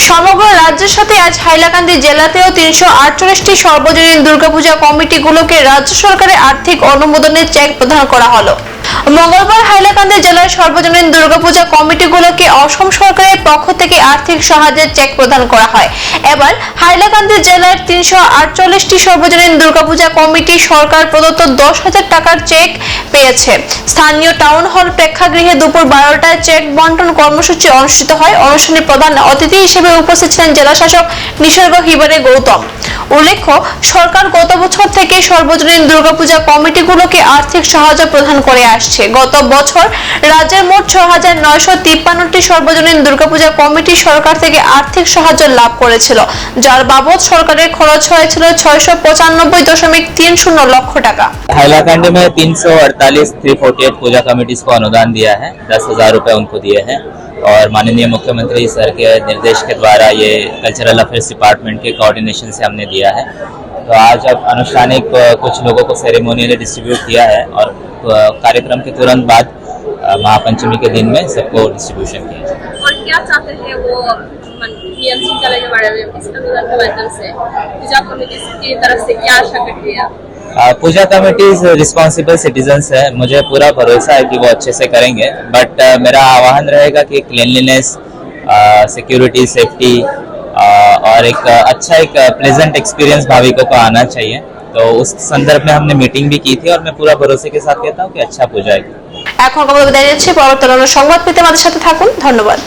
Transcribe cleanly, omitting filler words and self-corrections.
সমগ্র রাজ্যের সাথে আজ হাইলাকান্দি জেলাতেও 348টি সর্বজনীন দুর্গাপূজা কমিটিগুলোকে রাজ্য সরকারের আর্থিক অনুমোদনের চেক প্রদান করা হলো। মঙ্গলবার হাইলাকান্দি জেলার সর্বজনীন দুর্গাপূজা কমিটিগুলোকে অসম সরকারের পক্ষ থেকে আর্থিক সাহায্যের চেক প্রদান করা হয়। এবার হাইলাকান্দি জেলার 348টি সর্বজনীন দুর্গাপূজা কমিটি সরকার প্রদত্ত 10,000 টাকার চেক পেয়েছে। স্থানীয় টাউন হল প্রেক্ষাগৃহে দুপুর 12টায় চেক বন্টন কর্মসূচি অনুষ্ঠিত হয়। অনুষ্ঠানে প্রধান অতিথি হিসেবে উপস্থিত ছিলেন জেলা শাসক নিসর্গ হিবারে গৌতম। উল্লেখ্য, সরকার গত বছর থেকে সর্বজনীন দুর্গাপূজা কমিটিগুলোকে আর্থিক সাহায্য প্রদান করে আসছে। গত বছর রাজ্যের মোট 6,953টি সর্বজনীন দুর্গাপূজা কমিটি সরকার থেকে আর্থিক সাহায্য লাভ করেছিল, যার বাবদ সরকারের খরচ হয়েছিল 695.30 লক্ষ টাকা। हैलाकांडी में 348 348 पूजा कमेटीज को अनुदान दिया है। 10,000 रुपए उनको दिए हैं और माननीय मुख्यमंत्री सर के निर्देश के द्वारा ये कल्चरल अफेयर्स डिपार्टमेंट के कोऑर्डिनेशन से हमने दिया है। तो आज अब अनुष्ठानिक कुछ लोगों को सेरेमोनियली डिस्ट्रीब्यूट किया है और कार्यक्रम के तुरंत बाद महापंचमी के दिन में सबको डिस्ट्रीब्यूशन किया है। और क्या चाहते हैं वो नियम श्रृंखला के बारे में इस अनुदान के माध्यम से पूजा कमेटी की तरफ से क्या आशा करती है? पूजा कमेटीज रिस्पॉन्सिबल सिटीजन्स है, मुझे पूरा भरोसा है कि वो अच्छे से करेंगे। बट मेरा आह्वान रहेगा कि क्लीनलीनेस, सिक्योरिटी, सेफ्टी और एक अच्छा एक प्लेजेंट एक्सपीरियंस भाविकों को आना चाहिए। तो उस संदर्भ में हमने मीटिंग भी की थी और मैं पूरा भरोसे के साथ कहता हूँ कि अच्छा पूजा है। এখন খবর বিদায় নিচ্ছি। পরবর্তী সংবাদ পেতে আমাদের সাথে থাকুন। ধন্যবাদ।